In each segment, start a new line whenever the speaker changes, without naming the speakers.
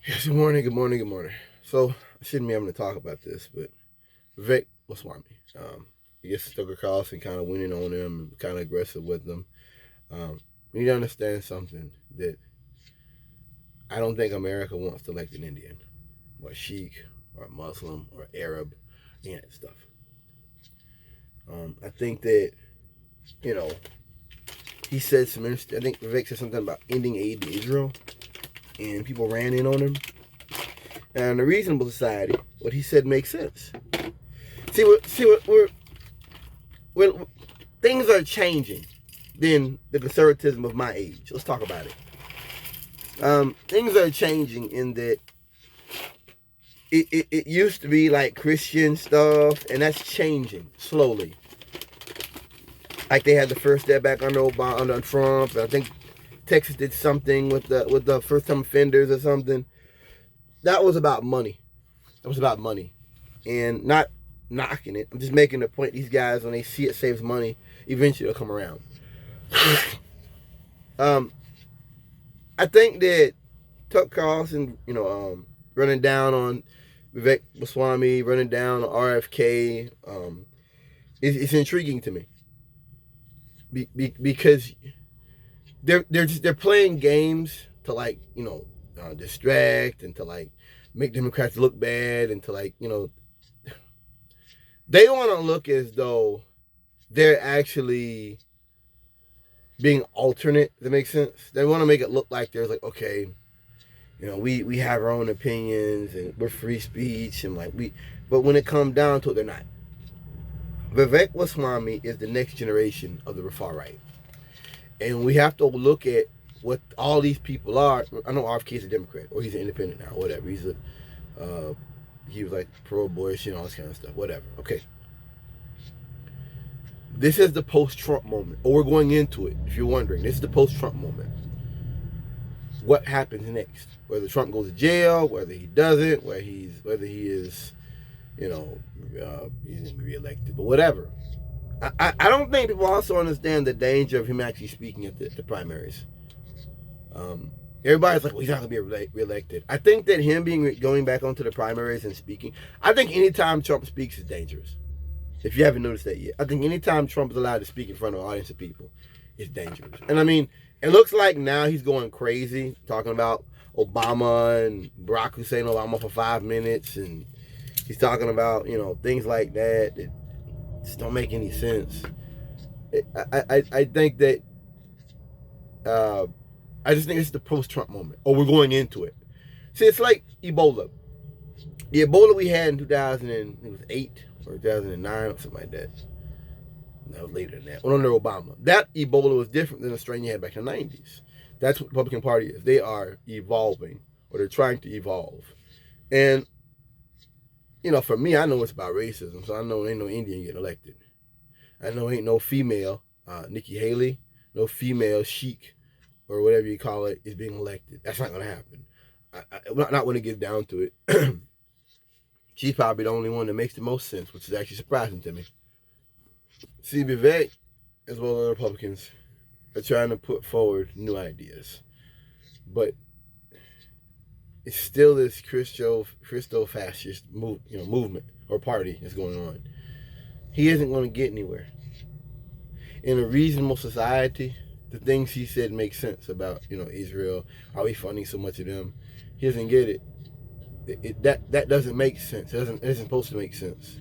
Yes, good morning, good morning, good morning. So, I shouldn't be having to talk about this, but Vivek Goswami, he gets stuck across and kind of winning on him, kind of aggressive with them. We need to understand something that I don't think America wants to elect an Indian, or Sikh, or Muslim, or Arab, any of that stuff. I think that, you know, he said some interesting, I think Vivek said something about ending aid to Israel, and people ran in on him. And in a reasonable society, what he said makes sense. We're things are changing than the conservatism of my age. Let's talk about it. Things are changing in that it used to be like Christian stuff, and that's changing slowly. Like they had the first step back under Obama, under Trump. I think Texas did something with the first time offenders or something. That was about money. It was about money, and not knocking it. I'm just making the point. These guys, when they see it saves money, eventually it'll come around. um, I think that Tucker Carlson, running down on Vivek Goswami, running down on RFK, it's intriguing to me because they're playing games to distract and to make Democrats look bad and to they want to look as though they're actually being alternate. If that makes sense. They want to make it look like there's okay, we have our own opinions and we're free speech and but when it comes down to it, they're not. Vivek Goswami is the next generation of the far right, and we have to look at what all these people are. I know RFK is a Democrat or he's an independent now, or whatever. He was pro-abortion, all this kind of stuff, whatever. Okay, this is the post-Trump moment, or we're going into it. If you're wondering, this is the post-Trump moment. What happens next? Whether Trump goes to jail, whether he doesn't, whether he is, he's reelected, but whatever. I don't think people also understand the danger of him actually speaking at the primaries. Everybody's like, well, he's not going to be reelected. I think that him going back onto the primaries and speaking, I think anytime Trump speaks is dangerous. If you haven't noticed that yet, I think anytime Trump is allowed to speak in front of an audience of people, it's dangerous. And I mean, it looks like now he's going crazy, talking about Obama and Barack Hussein Obama for 5 minutes, and he's talking about things like that just don't make any sense. I think that I just think it's the post-Trump moment, or we're going into it. See, it's like Ebola. The Ebola we had in 2008 or 2009 or something like that. No, later than that. Well, under Obama. That Ebola was different than the strain you had back in the 90s. That's what the Republican Party is. They are evolving, or they're trying to evolve. And, for me, I know it's about racism, so I know ain't no Indian getting elected. I know ain't no female, Nikki Haley, no female Sheik, or whatever you call it, is being elected. That's not going to happen. Not when it gets down to it. She's probably the only one that makes the most sense, which is actually surprising to me. See, Vivek, as well as the Republicans, are trying to put forward new ideas. But it's still this Christo-fascist movement or party that's going on. He isn't going to get anywhere. In a reasonable society, the things he said make sense about, Israel. Are we funding so much of them? He doesn't get it. That doesn't make sense. It isn't supposed to make sense.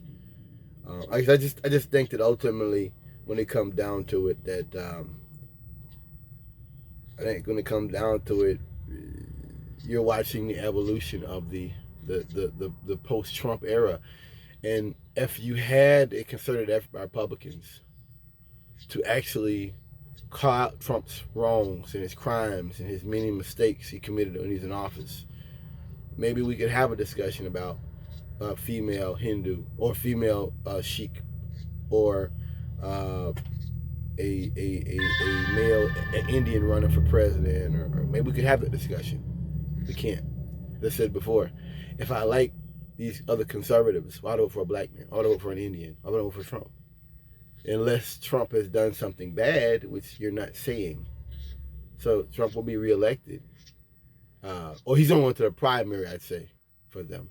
I just think that ultimately, when it comes down to it, I think when it comes down to it, you're watching the evolution of the post-Trump era, and if you had a concerted effort by Republicans to actually call out Trump's wrongs and his crimes and his many mistakes he committed when he was in office, maybe we could have a discussion about female Hindu or female Sikh or a male Indian running for president, or maybe we could have that discussion. We can't. As I said before, if I like these other conservatives, why vote for a black man? Why vote for an Indian? Why vote for Trump? Unless Trump has done something bad, which you're not saying. So Trump will be reelected. or he's going to the primary, I'd say, for them.